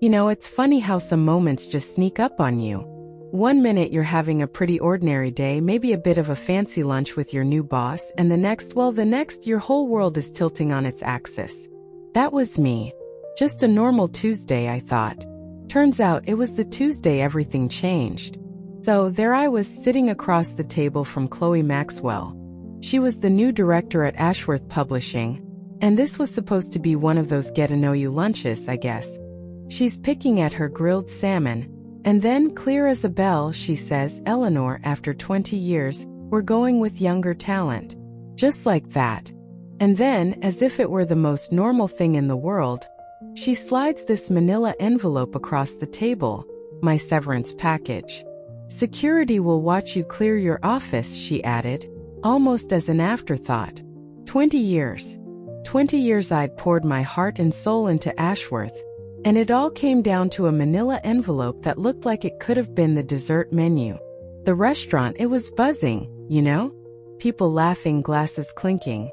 It's funny how some moments just sneak up on you. One minute you're having a pretty ordinary day, maybe a bit of a fancy lunch with your new boss, and the next your whole world is tilting on its axis. That was me. Just a normal Tuesday, I thought. Turns out it was the Tuesday everything changed. So there I was sitting across the table from Chloe Maxwell. She was the new director at Ashworth Publishing, and this was supposed to be one of those get-to-know-you lunches, I guess. She's picking at her grilled salmon, and then, clear as a bell, she says, "Eleanor, after 20 years, we're going with younger talent." Just like that. And then, as if it were the most normal thing in the world, she slides this manila envelope across the table, my severance package. "Security will watch you clear your office," she added, almost as an afterthought. 20 years. 20 years I'd poured my heart and soul into Ashworth, and it all came down to a manila envelope that looked like it could have been the dessert menu. The restaurant, it was buzzing, People laughing, glasses clinking.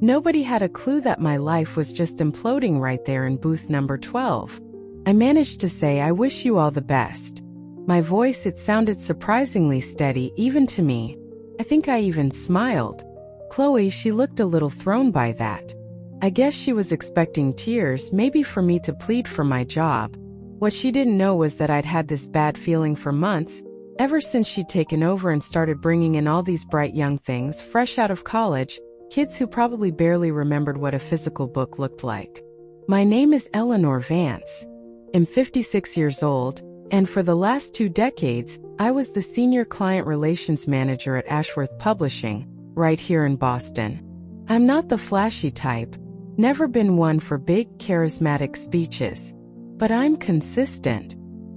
Nobody had a clue that my life was just imploding right there in booth number 12. I managed to say, "I wish you all the best." My voice, it sounded surprisingly steady, even to me. I think I even smiled. Chloe, she looked a little thrown by that. I guess she was expecting tears, maybe for me to plead for my job. What she didn't know was that I'd had this bad feeling for months, ever since she'd taken over and started bringing in all these bright young things, fresh out of college, kids who probably barely remembered what a physical book looked like. My name is Eleanor Vance. I'm 56 years old, and for the last 2 decades, I was the senior client relations manager at Ashworth Publishing, right here in Boston. I'm not the flashy type, never been one for big, charismatic speeches. But I'm consistent.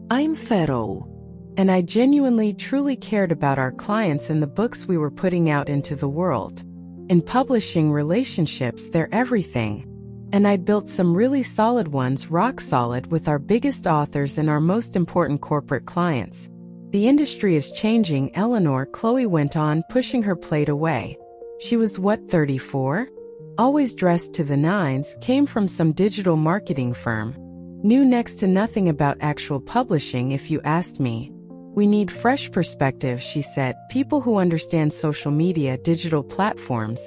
I'm thorough. And I genuinely, truly cared about our clients and the books we were putting out into the world. In publishing, relationships, they're everything. And I'd built some really solid ones, rock solid, with our biggest authors and our most important corporate clients. "The industry is changing, Eleanor," Chloe went on, pushing her plate away. She was, 34? Always dressed to the nines, came from some digital marketing firm. Knew next to nothing about actual publishing, if you asked me. "We need fresh perspective," she said, "people who understand social media, digital platforms."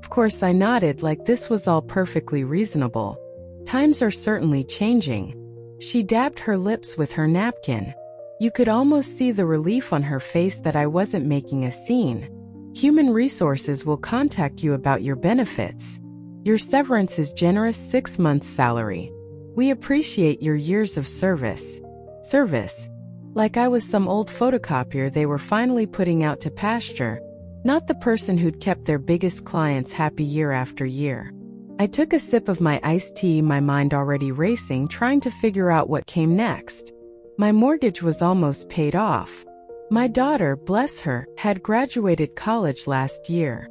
Of course I nodded like this was all perfectly reasonable. Times are certainly changing. She dabbed her lips with her napkin. You could almost see the relief on her face that I wasn't making a scene. "Human resources will contact you about your benefits. Your severance is generous, 6 months' salary. We appreciate your years of service." Service. Like I was some old photocopier they were finally putting out to pasture, not the person who'd kept their biggest clients happy year after year. I took a sip of my iced tea, my mind already racing, trying to figure out what came next. My mortgage was almost paid off. My daughter, bless her, had graduated college last year.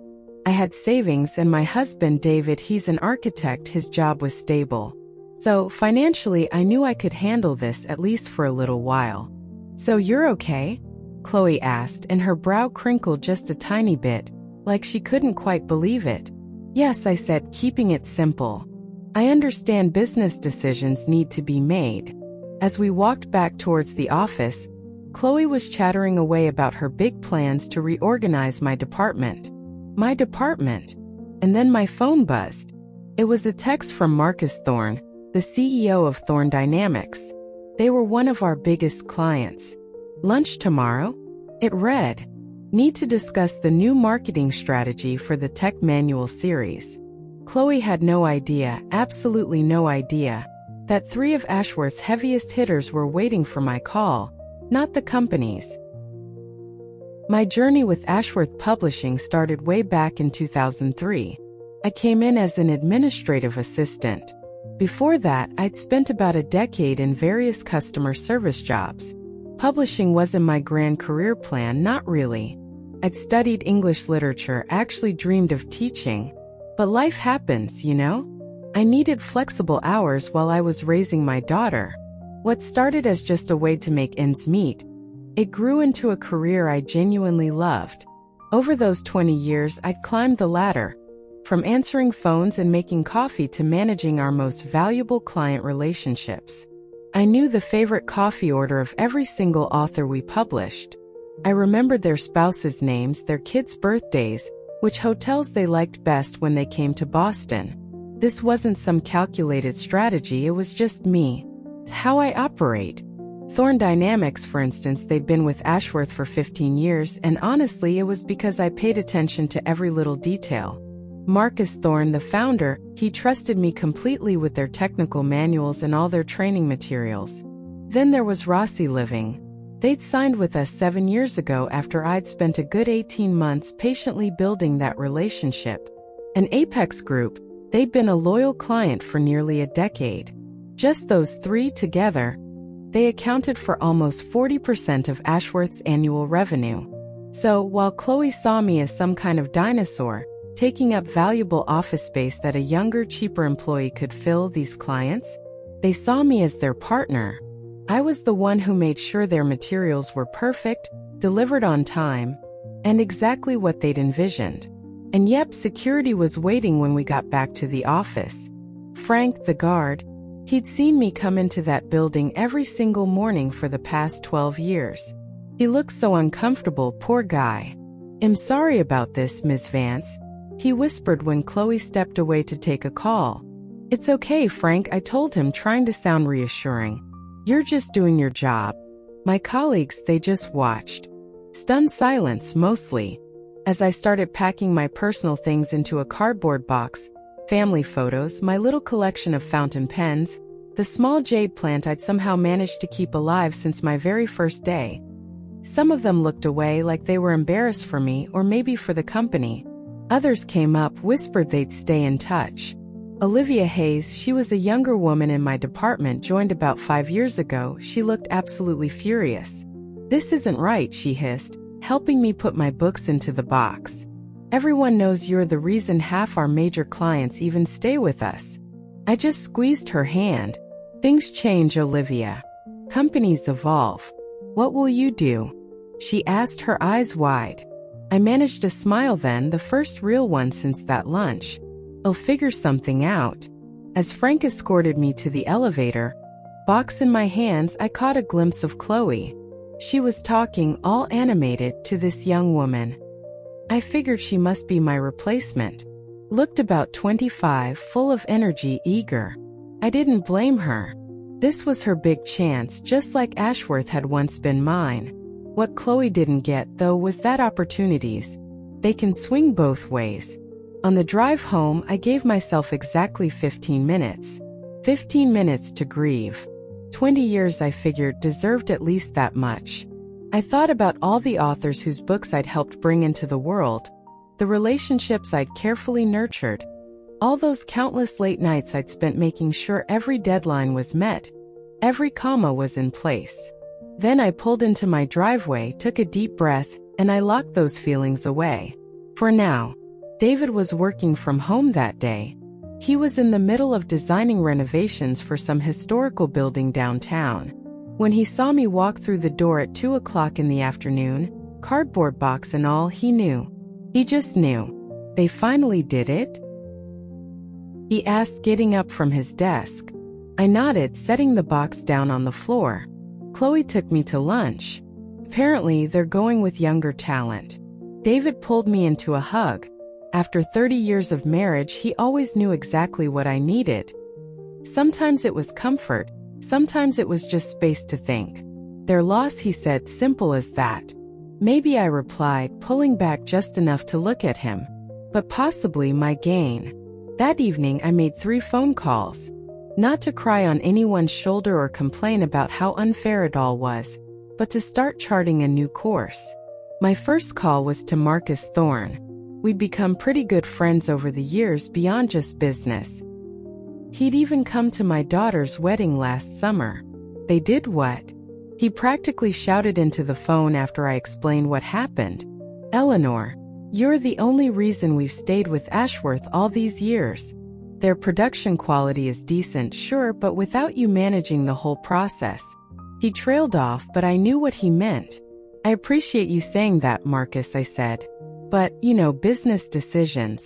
I had savings, and my husband, David, he's an architect, his job was stable. So, financially, I knew I could handle this at least for a little while. "So you're okay?" Chloe asked, and her brow crinkled just a tiny bit, like she couldn't quite believe it. "Yes," I said, keeping it simple. "I understand business decisions need to be made." As we walked back towards the office, Chloe was chattering away about her big plans to reorganize my department. My department? And then my phone buzzed. It was a text from Marcus Thorne, the CEO of Thorne Dynamics. They were one of our biggest clients. "Lunch tomorrow?" It read, "Need to discuss the new marketing strategy for the Tech Manual series." Chloe had no idea, absolutely no idea, that 3 of Ashworth's heaviest hitters were waiting for my call, not the company's. My journey with Ashworth Publishing started way back in 2003. I came in as an administrative assistant. Before that, I'd spent about a decade in various customer service jobs. Publishing wasn't my grand career plan, not really. I'd studied English literature, actually dreamed of teaching. But life happens, I needed flexible hours while I was raising my daughter. What started as just a way to make ends meet, it grew into a career I genuinely loved. Over those 20 years, I'd climbed the ladder, from answering phones and making coffee to managing our most valuable client relationships. I knew the favorite coffee order of every single author we published. I remembered their spouses' names, their kids' birthdays, which hotels they liked best when they came to Boston. This wasn't some calculated strategy, it was just me. It's how I operate. Thorne Dynamics, for instance, they'd been with Ashworth for 15 years, and honestly, it was because I paid attention to every little detail. Marcus Thorne, the founder, he trusted me completely with their technical manuals and all their training materials. Then there was Rossi Living. They'd signed with us 7 years ago after I'd spent a good 18 months patiently building that relationship. And Apex Group, they'd been a loyal client for nearly a decade. Just those three together, they accounted for almost 40% of Ashworth's annual revenue. So, while Chloe saw me as some kind of dinosaur, taking up valuable office space that a younger, cheaper employee could fill, these clients, they saw me as their partner. I was the one who made sure their materials were perfect, delivered on time, and exactly what they'd envisioned. And yep, security was waiting when we got back to the office. Frank, the guard, he'd seen me come into that building every single morning for the past 12 years. He looked so uncomfortable, poor guy. "I'm sorry about this, Ms. Vance," he whispered when Chloe stepped away to take a call. "It's okay, Frank," I told him, trying to sound reassuring. "You're just doing your job." My colleagues, they just watched. Stunned silence, mostly. As I started packing my personal things into a cardboard box, family photos, my little collection of fountain pens, the small jade plant I'd somehow managed to keep alive since my very first day. Some of them looked away like they were embarrassed for me or maybe for the company. Others came up, whispered they'd stay in touch. Olivia Hayes, she was a younger woman in my department, joined about 5 years ago. She looked absolutely furious. "This isn't right," she hissed, helping me put my books into the box. "Everyone knows you're the reason half our major clients even stay with us." I just squeezed her hand. "Things change, Olivia. Companies evolve. What will you do?" she asked, her eyes wide. I managed a smile then, the first real one since that lunch. "I'll figure something out." As Frank escorted me to the elevator, box in my hands, I caught a glimpse of Chloe. She was talking, all animated, to this young woman. I figured she must be my replacement. Looked about 25, full of energy, eager. I didn't blame her. This was her big chance, just like Ashworth had once been mine. What Chloe didn't get, though, was that opportunities, they can swing both ways. On the drive home, I gave myself exactly 15 minutes. 15 minutes to grieve. 20 years, I figured, deserved at least that much. I thought about all the authors whose books I'd helped bring into the world, the relationships I'd carefully nurtured, all those countless late nights I'd spent making sure every deadline was met, every comma was in place. Then I pulled into my driveway, took a deep breath, and I locked those feelings away. For now. David was working from home that day. He was in the middle of designing renovations for some historical building downtown. When he saw me walk through the door at 2 o'clock in the afternoon, cardboard box and all, he knew. He just knew. "They finally did it?" he asked, getting up from his desk. I nodded, setting the box down on the floor. "Chloe took me to lunch. Apparently, they're going with younger talent." David pulled me into a hug. After 30 years of marriage, he always knew exactly what I needed. Sometimes it was comfort, sometimes it was just space to think. "Their loss," he said, simple as that. "Maybe," I replied, pulling back just enough to look at him. "But possibly my gain." That evening, I made 3 phone calls. Not to cry on anyone's shoulder or complain about how unfair it all was, but to start charting a new course. My first call was to Marcus Thorne. We'd become pretty good friends over the years beyond just business. He'd even come to my daughter's wedding last summer. "They did what?" he practically shouted into the phone after I explained what happened. "Eleanor, you're the only reason we've stayed with Ashworth all these years. Their production quality is decent, sure, but without you managing the whole process." He trailed off, but I knew what he meant. "I appreciate you saying that, Marcus," I said. "But, business decisions."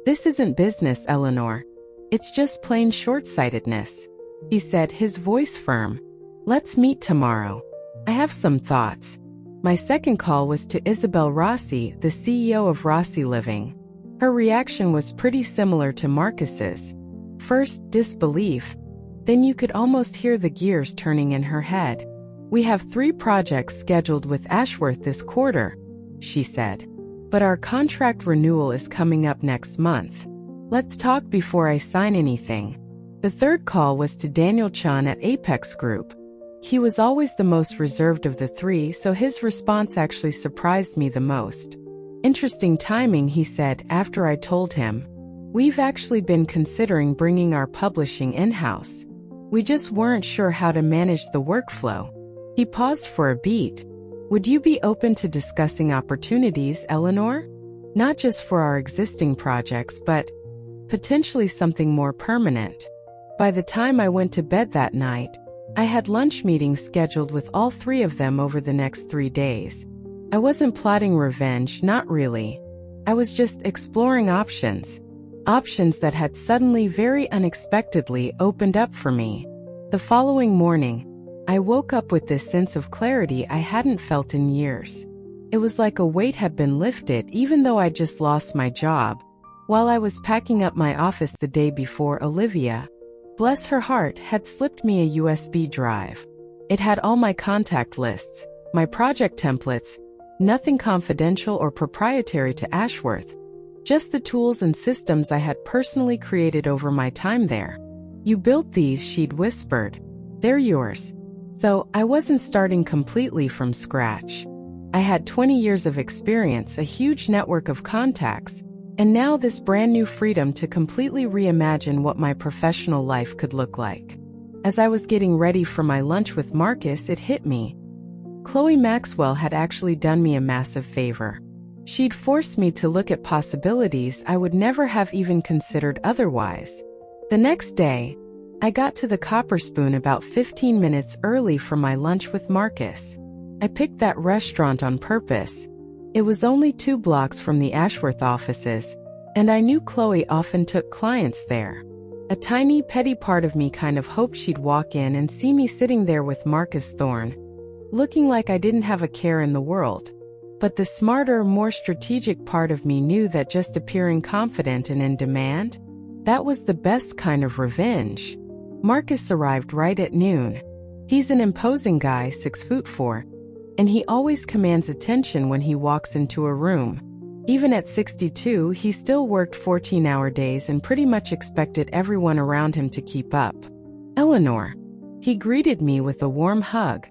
"This isn't business, Eleanor. It's just plain short-sightedness," he said, his voice firm. Let's meet tomorrow. I have some thoughts. My second call was to Isabel Rossi, the CEO of Rossi Living. Her reaction was pretty similar to Marcus's. First, disbelief. Then you could almost hear the gears turning in her head. We have 3 projects scheduled with Ashworth this quarter, she said. But our contract renewal is coming up next month. Let's talk before I sign anything. The third call was to Daniel Chun at Apex Group. He was always the most reserved of the 3, so his response actually surprised me the most. Interesting timing, he said after I told him. We've actually been considering bringing our publishing in-house. We just weren't sure how to manage the workflow. He paused for a beat. Would you be open to discussing opportunities, Eleanor? Not just for our existing projects, but potentially something more permanent. By the time I went to bed that night, I had lunch meetings scheduled with all 3 of them over the next 3 days. I wasn't plotting revenge, not really. I was just exploring options. Options that had suddenly, very unexpectedly, opened up for me. The following morning, I woke up with this sense of clarity I hadn't felt in years. It was like a weight had been lifted, even though I'd just lost my job. While I was packing up my office the day before, Olivia, bless her heart, had slipped me a USB drive. It had all my contact lists, my project templates, nothing confidential or proprietary to Ashworth, just the tools and systems I had personally created over my time there. You built these, she'd whispered. They're yours. So, I wasn't starting completely from scratch. I had 20 years of experience, a huge network of contacts, and now this brand new freedom to completely reimagine what my professional life could look like. As I was getting ready for my lunch with Marcus, it hit me. Chloe Maxwell had actually done me a massive favor. She'd forced me to look at possibilities I would never have even considered otherwise. The next day, I got to the Copper Spoon about 15 minutes early for my lunch with Marcus. I picked that restaurant on purpose. It was only 2 blocks from the Ashworth offices, and I knew Chloe often took clients there. A tiny, petty part of me kind of hoped she'd walk in and see me sitting there with Marcus Thorne, looking like I didn't have a care in the world. But the smarter, more strategic part of me knew that just appearing confident and in demand, that was the best kind of revenge. Marcus arrived right at noon. He's an imposing guy, 6'4", and he always commands attention when he walks into a room. Even at 62, he still worked 14-hour days and pretty much expected everyone around him to keep up. Eleanor. He greeted me with a warm hug.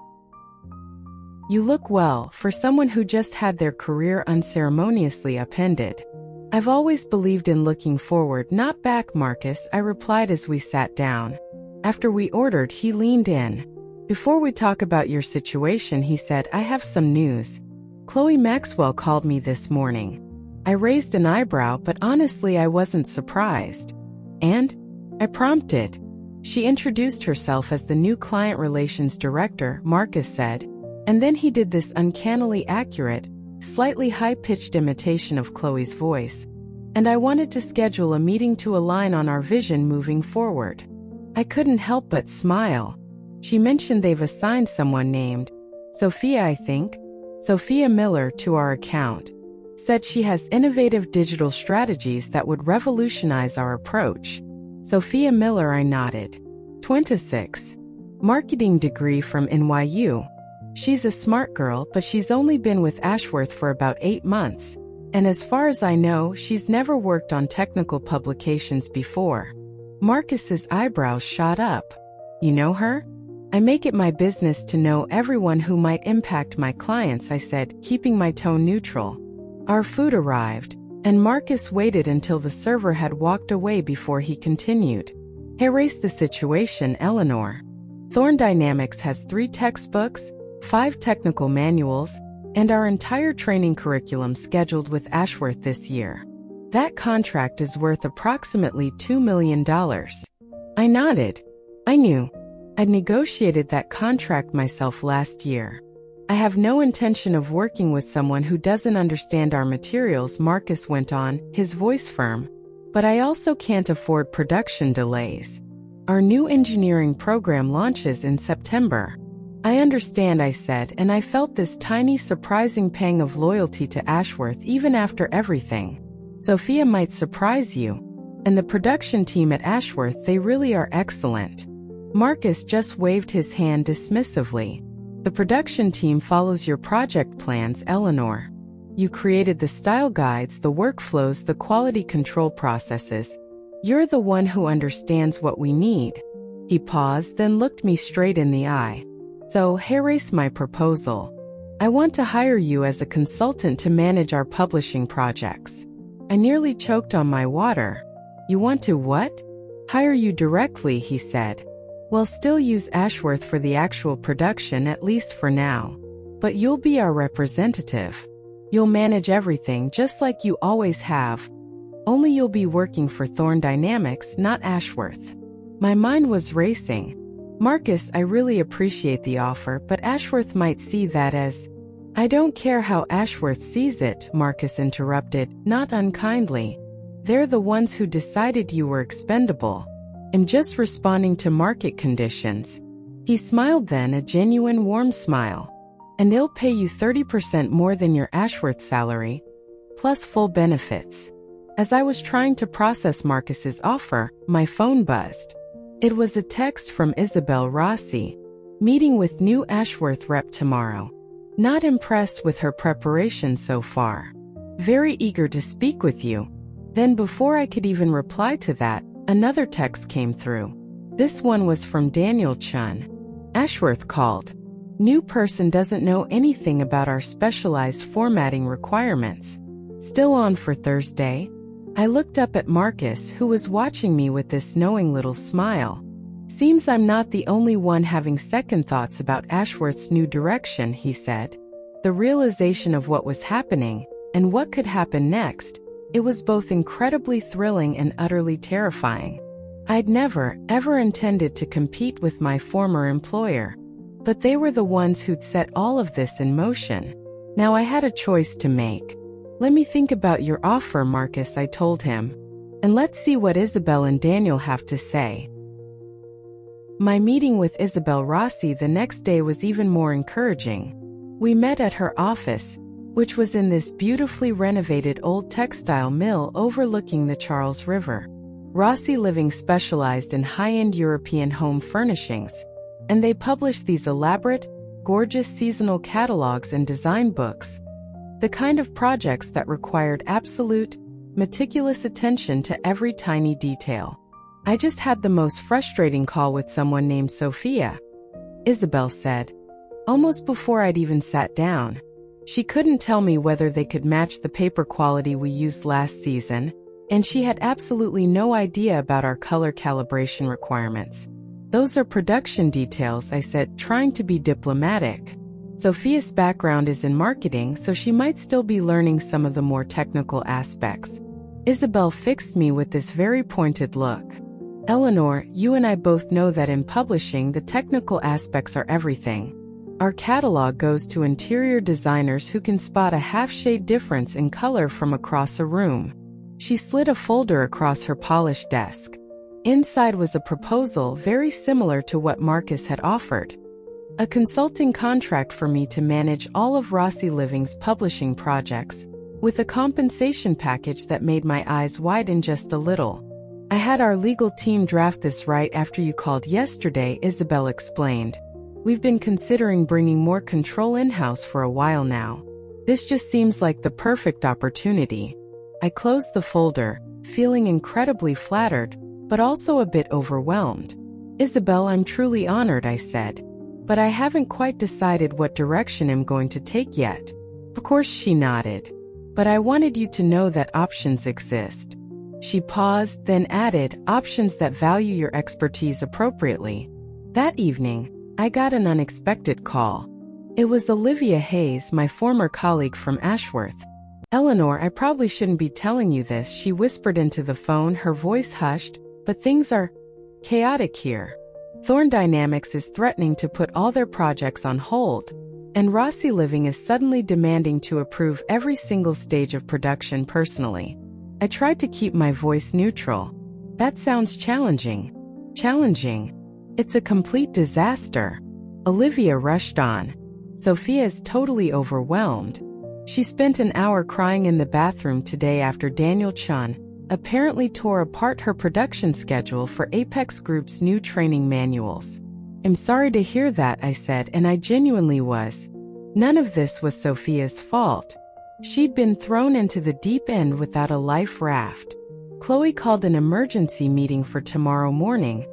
You look well, for someone who just had their career unceremoniously upended. I've always believed in looking forward, not back, Marcus, I replied as we sat down. After we ordered, he leaned in. Before we talk about your situation, he said, I have some news. Chloe Maxwell called me this morning. I raised an eyebrow, but honestly I wasn't surprised. And? I prompted. She introduced herself as the new client relations director, Marcus said, and then he did this uncannily accurate, slightly high-pitched imitation of Chloe's voice. And I wanted to schedule a meeting to align on our vision moving forward. I couldn't help but smile. She mentioned they've assigned someone named Sophia, I think, Sophia Miller, to our account. Said she has innovative digital strategies that would revolutionize our approach. Sophia Miller, I nodded. 26. Marketing degree from NYU. She's a smart girl, but she's only been with Ashworth for about 8 months. And as far as I know, she's never worked on technical publications before. Marcus's eyebrows shot up. You know her? I make it my business to know everyone who might impact my clients, I said, keeping my tone neutral. Our food arrived, and Marcus waited until the server had walked away before he continued. Erase the situation, Eleanor. Thorne Dynamics has 3 textbooks, 5 technical manuals, and our entire training curriculum scheduled with Ashworth this year. That contract is worth approximately $2 million. I nodded. I knew. I'd negotiated that contract myself last year. I have no intention of working with someone who doesn't understand our materials, Marcus went on, his voice firm. But I also can't afford production delays. Our new engineering program launches in September. I understand, I said, and I felt this tiny, surprising pang of loyalty to Ashworth even after everything. Sophia might surprise you. And the production team at Ashworth, they really are excellent. Marcus just waved his hand dismissively. The production team follows your project plans, Eleanor. You created the style guides, the workflows, the quality control processes. You're the one who understands what we need. He paused, then looked me straight in the eye. So, here's my proposal. I want to hire you as a consultant to manage our publishing projects. I nearly choked on my water. You want to what? Hire you directly, he said. We'll still use Ashworth for the actual production, at least for now. But you'll be our representative. You'll manage everything just like you always have. Only you'll be working for Thorn Dynamics, not Ashworth. My mind was racing. Marcus, I really appreciate the offer, but Ashworth might see that as... I don't care how Ashworth sees it, Marcus interrupted, not unkindly. They're the ones who decided you were expendable. I'm just responding to market conditions. He smiled then, a genuine warm smile. And they'll pay you 30% more than your Ashworth salary, plus full benefits. As I was trying to process Marcus's offer, my phone buzzed. It was a text from Isabel Rossi. Meeting with new Ashworth rep tomorrow. Not impressed with her preparation so far. Very eager to speak with you. Then before I could even reply to that, another text came through. This one was from Daniel Chun. Ashworth called. New person doesn't know anything about our specialized formatting requirements. Still on for Thursday? I looked up at Marcus, who was watching me with this knowing little smile. Seems I'm not the only one having second thoughts about Ashworth's new direction, he said. The realization of what was happening, and what could happen next, it was both incredibly thrilling and utterly terrifying. I'd never, ever intended to compete with my former employer. But they were the ones who'd set all of this in motion. Now I had a choice to make. Let me think about your offer, Marcus, I told him. And let's see what Isabel and Daniel have to say. My meeting with Isabel Rossi the next day was even more encouraging. We met at her office, which was in this beautifully renovated old textile mill overlooking the Charles River. Rossi Living specialized in high-end European home furnishings, and they published these elaborate, gorgeous seasonal catalogs and design books. The kind of projects that required absolute, meticulous attention to every tiny detail. I just had the most frustrating call with someone named Sophia, Isabel said, almost before I'd even sat down. She couldn't tell me whether they could match the paper quality we used last season, and she had absolutely no idea about our color calibration requirements. Those are production details, I said, trying to be diplomatic. Sophia's background is in marketing, so she might still be learning some of the more technical aspects. Isabel fixed me with this very pointed look. Eleanor, you and I both know that in publishing, the technical aspects are everything. Our catalog goes to interior designers who can spot a half-shade difference in color from across a room. She slid a folder across her polished desk. Inside was a proposal very similar to what Marcus had offered. A consulting contract for me to manage all of Rossi Living's publishing projects, with a compensation package that made my eyes widen just a little. I had our legal team draft this right after you called yesterday, Isabel explained. We've been considering bringing more control in-house for a while now. This just seems like the perfect opportunity. I closed the folder, feeling incredibly flattered, but also a bit overwhelmed. Isabel, I'm truly honored, I said. But I haven't quite decided what direction I'm going to take yet. Of course, she nodded. But I wanted you to know that options exist. She paused, then added, options that value your expertise appropriately. That evening, I got an unexpected call. It was Olivia Hayes, my former colleague from Ashworth. Eleanor, I probably shouldn't be telling you this, she whispered into the phone, her voice hushed, but things are chaotic here. Thorn Dynamics is threatening to put all their projects on hold, and Rossi Living is suddenly demanding to approve every single stage of production personally. I tried to keep my voice neutral. That sounds challenging. Challenging. It's a complete disaster. Olivia rushed on. Sophia is totally overwhelmed. She spent an hour crying in the bathroom today after Daniel Chun apparently tore apart her production schedule for Apex Group's new training manuals. I'm sorry to hear that, I said, and I genuinely was. None of this was Sophia's fault. She'd been thrown into the deep end without a life raft. Chloe called an emergency meeting for tomorrow morning.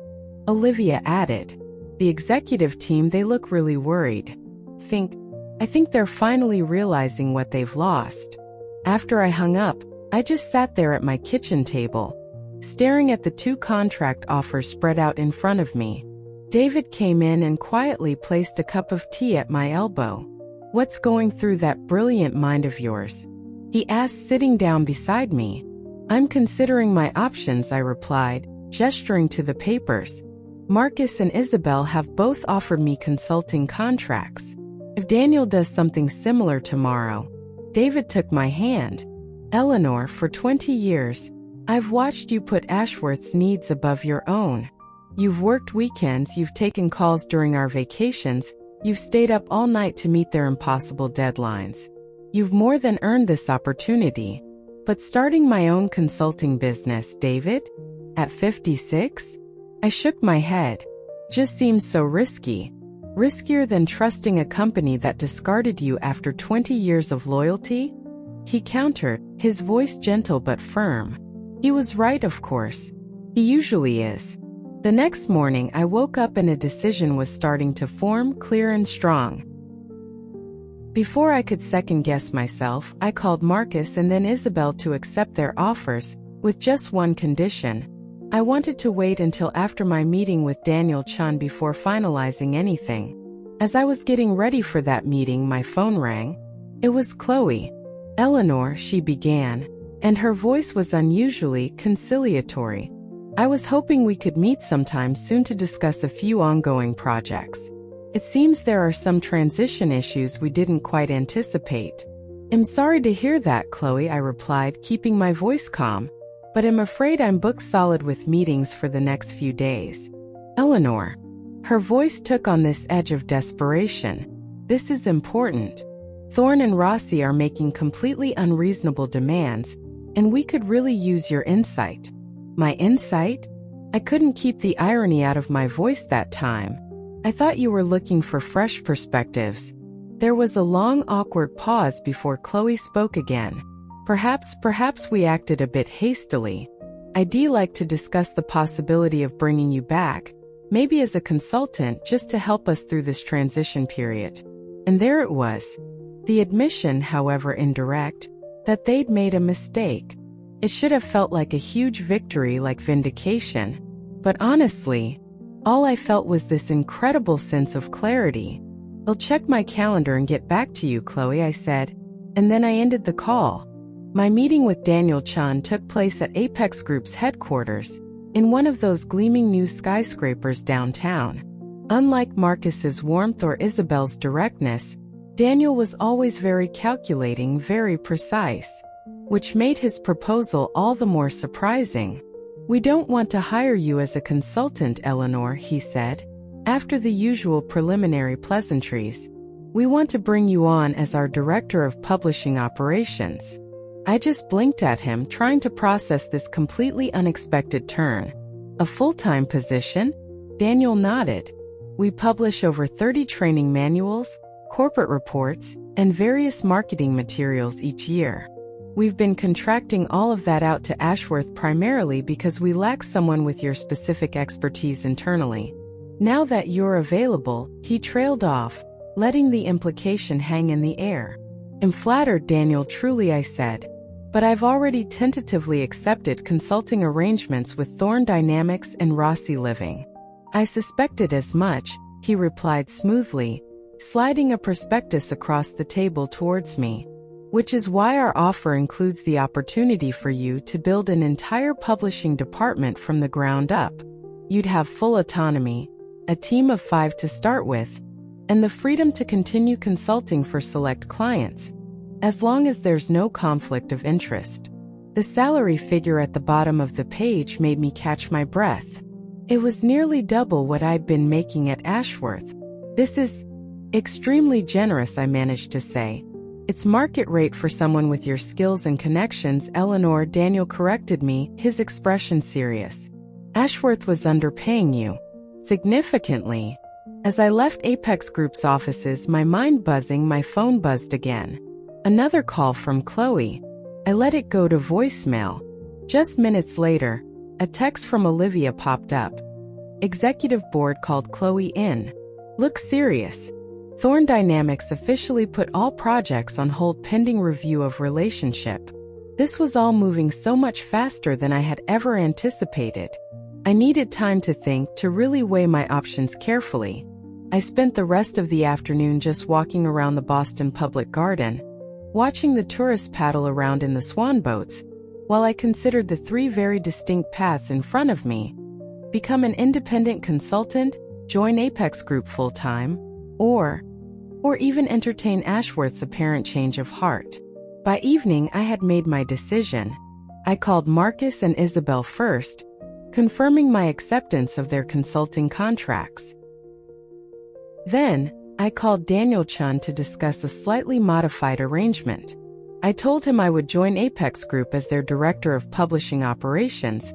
Olivia added. The executive team, they look really worried. I think they're finally realizing what they've lost. After I hung up, I just sat there at my kitchen table, staring at the 2 contract offers spread out in front of me. David came in and quietly placed a cup of tea at my elbow. What's going through that brilliant mind of yours? He asked, sitting down beside me. I'm considering my options, I replied, gesturing to the papers. Marcus and Isabel have both offered me consulting contracts. If Daniel does something similar tomorrow. David took my hand. Eleanor, for 20 years, I've watched you put Ashworth's needs above your own. You've worked weekends, you've taken calls during our vacations, you've stayed up all night to meet their impossible deadlines. You've more than earned this opportunity. But starting my own consulting business, David? At 56? I shook my head. Just seems so risky. Riskier than trusting a company that discarded you after 20 years of loyalty? He countered, his voice gentle but firm. He was right, of course. He usually is. The next morning, I woke up and a decision was starting to form, clear and strong. Before I could second-guess myself, I called Marcus and then Isabel to accept their offers, with just one condition. I wanted to wait until after my meeting with Daniel Chun before finalizing anything. As I was getting ready for that meeting, my phone rang. It was Chloe. Eleanor, she began, and her voice was unusually conciliatory. I was hoping we could meet sometime soon to discuss a few ongoing projects. It seems there are some transition issues we didn't quite anticipate. I'm sorry to hear that, Chloe, I replied, keeping my voice calm. But I'm afraid I'm booked solid with meetings for the next few days. Eleanor. Her voice took on this edge of desperation. This is important. Thorne and Rossi are making completely unreasonable demands, and we could really use your insight. My insight? I couldn't keep the irony out of my voice that time. I thought you were looking for fresh perspectives. There was a long, awkward pause before Chloe spoke again. Perhaps we acted a bit hastily. I'd like to discuss the possibility of bringing you back, maybe as a consultant, just to help us through this transition period. And there it was. The admission, however indirect, that they'd made a mistake. It should have felt like a huge victory, like vindication. But honestly, all I felt was this incredible sense of clarity. I'll check my calendar and get back to you, Chloe, I said, and then I ended the call. My meeting with Daniel Chun took place at Apex Group's headquarters, in one of those gleaming new skyscrapers downtown. Unlike Marcus's warmth or Isabel's directness, Daniel was always very calculating, very precise, which made his proposal all the more surprising. We don't want to hire you as a consultant, Eleanor, he said, after the usual preliminary pleasantries. We want to bring you on as our Director of Publishing Operations. I just blinked at him, trying to process this completely unexpected turn. A full-time position? Daniel nodded. We publish over 30 training manuals, corporate reports, and various marketing materials each year. We've been contracting all of that out to Ashworth primarily because we lack someone with your specific expertise internally. Now that you're available, he trailed off, letting the implication hang in the air. I'm flattered, Daniel, truly, I said. But I've already tentatively accepted consulting arrangements with Thorne Dynamics and Rossi Living. I suspected as much, he replied smoothly, sliding a prospectus across the table towards me. Which is why our offer includes the opportunity for you to build an entire publishing department from the ground up. You'd have full autonomy, a team of 5 to start with, and the freedom to continue consulting for select clients, as long as there's no conflict of interest. The salary figure at the bottom of the page made me catch my breath. It was nearly double what I'd been making at Ashworth. "This is extremely generous," I managed to say. "It's market rate for someone with your skills and connections," Eleanor Daniel corrected me, his expression serious. "Ashworth was underpaying you. Significantly." As I left Apex Group's offices, my mind buzzing, my phone buzzed again. Another call from Chloe. I let it go to voicemail. Just minutes later, a text from Olivia popped up. "Executive board called Chloe in. Look serious. Thorn Dynamics officially put all projects on hold pending review of relationship." This was all moving so much faster than I had ever anticipated. I needed time to think, to really weigh my options carefully. I spent the rest of the afternoon just walking around the Boston Public Garden, watching the tourists paddle around in the swan boats, while I considered the three very distinct paths in front of me. Become an independent consultant, join Apex Group full-time, or even entertain Ashworth's apparent change of heart. By evening, I had made my decision. I called Marcus and Isabel first, confirming my acceptance of their consulting contracts. Then, I called Daniel Chun to discuss a slightly modified arrangement. I told him I would join Apex Group as their Director of Publishing Operations,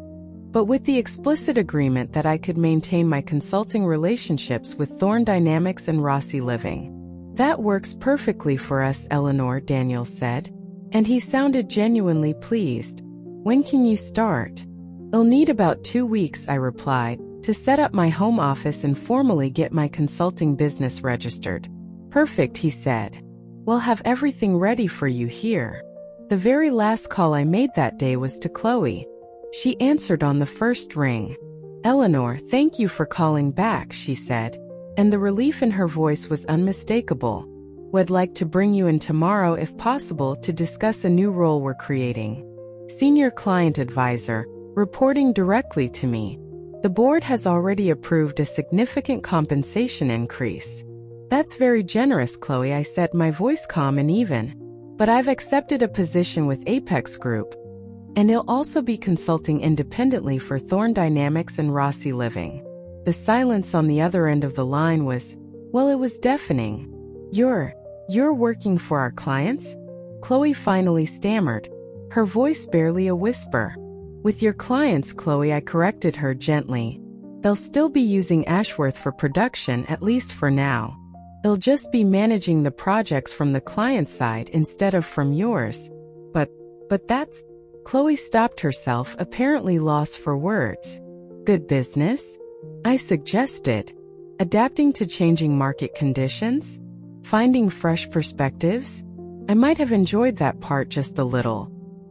but with the explicit agreement that I could maintain my consulting relationships with Thorn Dynamics and Rossi Living. "That works perfectly for us," Eleanor Daniel said, and he sounded genuinely pleased. "When can you start?" "I'll need about 2 weeks," I replied, "to set up my home office and formally get my consulting business registered." "Perfect," he said. "We'll have everything ready for you here." The very last call I made that day was to Chloe. She answered on the first ring. "Eleanor, thank you for calling back," she said, and the relief in her voice was unmistakable. "Would like to bring you in tomorrow if possible to discuss a new role we're creating. Senior Client Advisor, reporting directly to me. The board has already approved a significant compensation increase." "That's very generous, Chloe," I said, my voice calm and even. "But I've accepted a position with Apex Group, and I'll also be consulting independently for Thorn Dynamics and Rossi Living." The silence on the other end of the line was, well, it was deafening. You're working for our clients?" Chloe finally stammered, her voice barely a whisper. "With your clients, Chloe," I corrected her gently. "They'll still be using Ashworth for production, at least for now. I'll just be managing the projects from the client side instead of from yours." But that's..." Chloe stopped herself, apparently lost for words. "Good business?" I suggested. "Adapting to changing market conditions? Finding fresh perspectives?" I might have enjoyed that part just a little.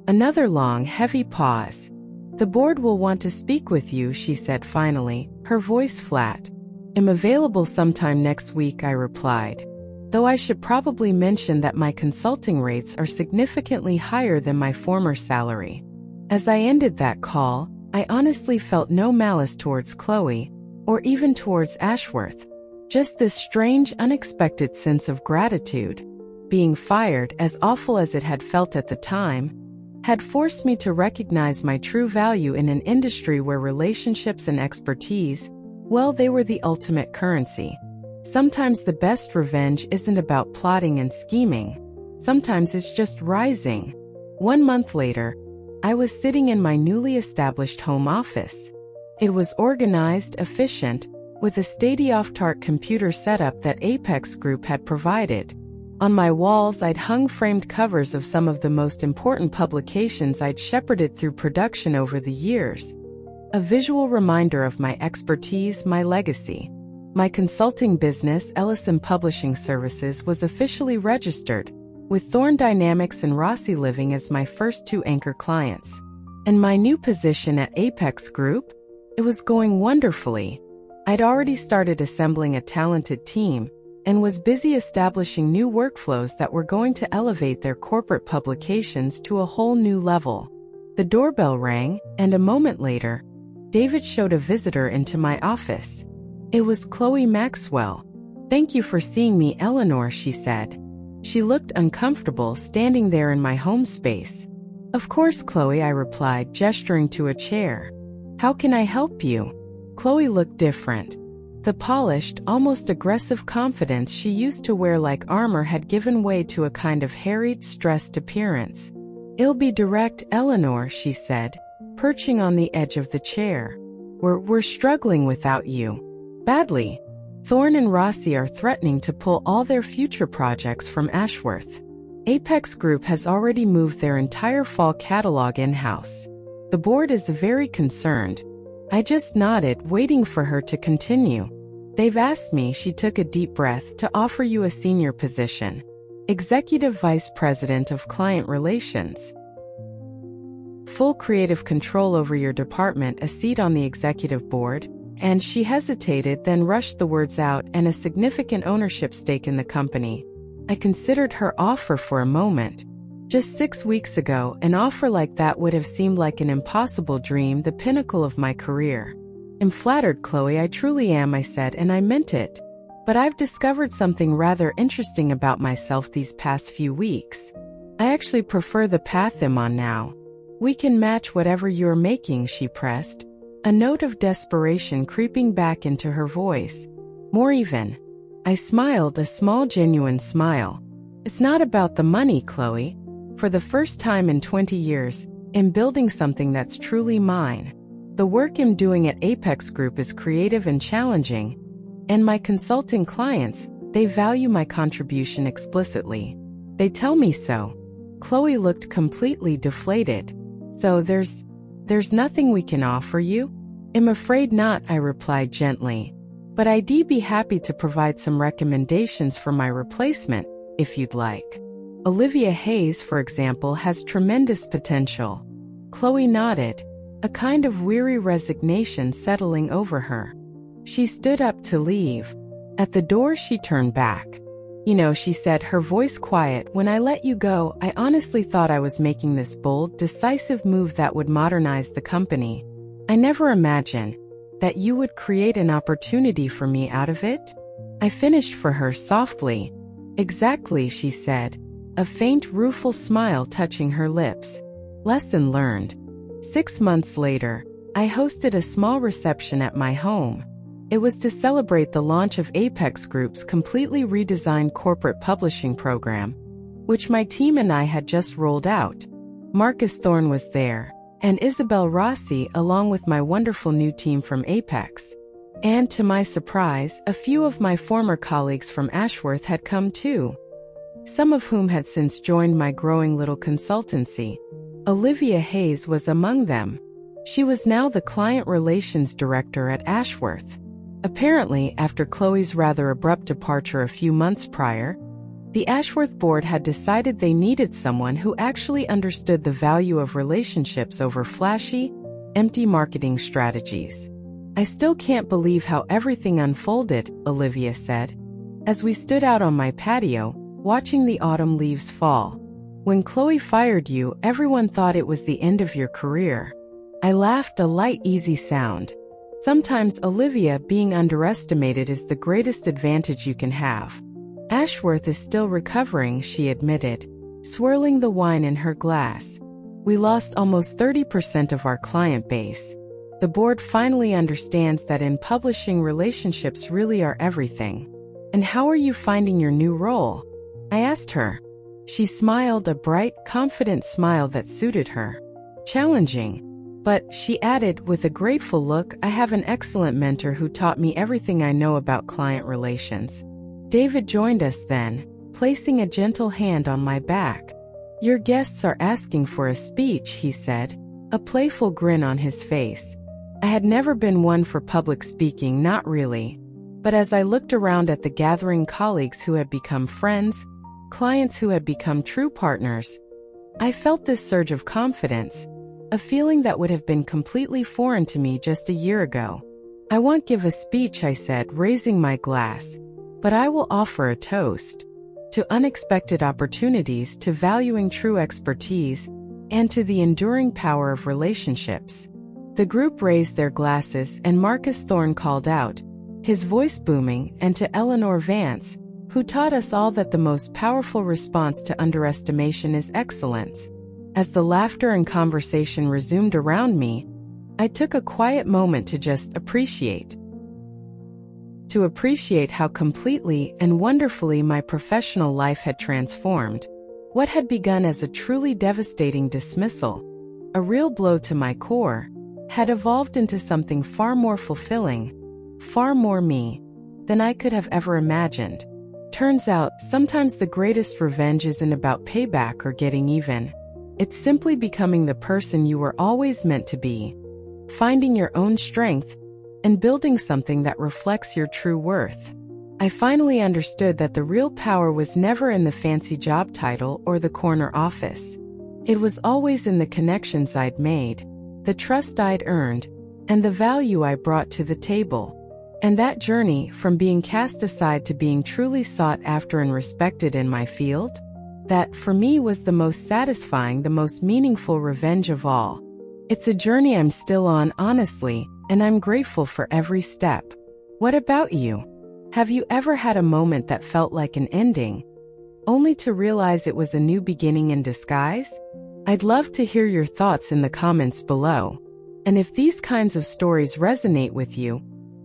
Another long, heavy pause. "The board will want to speak with you," she said finally, her voice flat. "I'm available sometime next week," I replied. Though I should probably mention that my consulting rates are significantly higher than my former salary. As I ended that call, I honestly felt no malice towards Chloe, or even towards Ashworth. Just this strange, unexpected sense of gratitude. Being fired, as awful as it had felt at the time, had forced me to recognize my true value in an industry where relationships and expertise, well, they were the ultimate currency. Sometimes the best revenge isn't about plotting and scheming. Sometimes it's just rising. 1 month later, I was sitting in my newly established home office. It was organized, efficient, with a state-of-the-art computer setup that Apex Group had provided. On my walls, I'd hung framed covers of some of the most important publications I'd shepherded through production over the years. A visual reminder of my expertise, my legacy. My consulting business, Ellison Publishing Services, was officially registered, with Thorn Dynamics and Rossi Living as my first 2 anchor clients. And my new position at Apex Group? It was going wonderfully. I'd already started assembling a talented team, and was busy establishing new workflows that were going to elevate their corporate publications to a whole new level. The doorbell rang, and a moment later, David showed a visitor into my office. It was Chloe Maxwell. "Thank you for seeing me, Eleanor," she said. She looked uncomfortable standing there in my home space. "Of course, Chloe," I replied, gesturing to a chair. "How can I help you?" Chloe looked different. The polished, almost aggressive confidence she used to wear like armor had given way to a kind of harried, stressed appearance. "I'll be direct, Eleanor," she said, perching on the edge of the chair. We're struggling without you. Badly. Thorne and Rossi are threatening to pull all their future projects from Ashworth. Apex Group has already moved their entire fall catalog in-house. The board is very concerned." I just nodded, waiting for her to continue. "They've asked me," she took a deep breath, "to offer you a senior position. Executive Vice President of Client Relations. Full creative control over your department, a seat on the executive board," and she hesitated, then rushed the words out, "and a significant ownership stake in the company." I considered her offer for a moment. Just 6 weeks ago, an offer like that would have seemed like an impossible dream, the pinnacle of my career. "I'm flattered, Chloe, I truly am," I said, and I meant it. "But I've discovered something rather interesting about myself these past few weeks. I actually prefer the path I'm on now." "We can match whatever you're making," she pressed, a note of desperation creeping back into her voice. "More even." I smiled, a small, genuine smile. "It's not about the money, Chloe. For the first time in 20 years, I'm building something that's truly mine. The work I'm doing at Apex Group is creative and challenging, and my consulting clients, they value my contribution explicitly. They tell me so." Chloe looked completely deflated. "So there's nothing we can offer you?" "I'm afraid not," I replied gently. "But I'd be happy to provide some recommendations for my replacement, if you'd like. Olivia Hayes, for example, has tremendous potential." Chloe nodded, a kind of weary resignation settling over her. She stood up to leave. At the door, she turned back. "You know," she said, her voice quiet, "when I let you go, I honestly thought I was making this bold, decisive move that would modernize the company. I never imagined that you would create an opportunity for me out of it." I finished for her softly. "Exactly," she said, a faint, rueful smile touching her lips. Lesson learned. 6 months later, I hosted a small reception at my home. It was to celebrate the launch of Apex Group's completely redesigned corporate publishing program, which my team and I had just rolled out. Marcus Thorne was there, and Isabel Rossi, along with my wonderful new team from Apex. And to my surprise, a few of my former colleagues from Ashworth had come too, some of whom had since joined my growing little consultancy. Olivia Hayes was among them. She was now the Client Relations Director at Ashworth. Apparently, after Chloe's rather abrupt departure a few months prior, the Ashworth board had decided they needed someone who actually understood the value of relationships over flashy, empty marketing strategies. "I still can't believe how everything unfolded," Olivia said, as we stood out on my patio, watching the autumn leaves fall. "When Chloe fired you, everyone thought it was the end of your career." I laughed, a light, easy sound. "Sometimes, Olivia, being underestimated is the greatest advantage you can have." "Ashworth is still recovering," she admitted, swirling the wine in her glass. "We lost almost 30% of our client base. The board finally understands that in publishing, relationships really are everything." "And how are you finding your new role?" I asked her. She smiled, a bright, confident smile that suited her. "Challenging. But," she added with a grateful look, "I have an excellent mentor who taught me everything I know about client relations." David joined us then, placing a gentle hand on my back. "Your guests are asking for a speech," he said, a playful grin on his face. I had never been one for public speaking, not really. But as I looked around at the gathering colleagues who had become friends, clients who had become true partners, I felt this surge of confidence, a feeling that would have been completely foreign to me just a year ago. "I won't give a speech," I said, raising my glass, "but I will offer a toast. To unexpected opportunities, to valuing true expertise, and to the enduring power of relationships." The group raised their glasses, and Marcus Thorne called out, his voice booming, "and to Eleanor Vance, who taught us all that the most powerful response to underestimation is excellence." As the laughter and conversation resumed around me, I took a quiet moment to just appreciate. To appreciate how completely and wonderfully my professional life had transformed. What had begun as a truly devastating dismissal, a real blow to my core, had evolved into something far more fulfilling, far more me, than I could have ever imagined. Turns out, sometimes the greatest revenge isn't about payback or getting even. It's simply becoming the person you were always meant to be, finding your own strength, and building something that reflects your true worth. I finally understood that the real power was never in the fancy job title or the corner office. It was always in the connections I'd made, the trust I'd earned, and the value I brought to the table. And that journey, from being cast aside to being truly sought after and respected in my field, that, for me, was the most satisfying, the most meaningful revenge of all. It's a journey I'm still on, honestly, and I'm grateful for every step. What about you? Have you ever had a moment that felt like an ending, only to realize it was a new beginning in disguise? I'd love to hear your thoughts in the comments below. And if these kinds of stories resonate with you,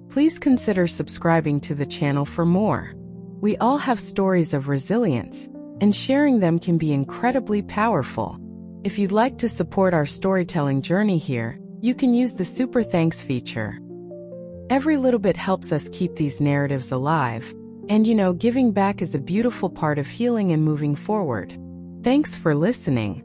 please consider subscribing to the channel for more. We all have stories of resilience, and sharing them can be incredibly powerful. If you'd like to support our storytelling journey here, you can use the Super Thanks feature. Every little bit helps us keep these narratives alive, and giving back is a beautiful part of healing and moving forward. Thanks for listening.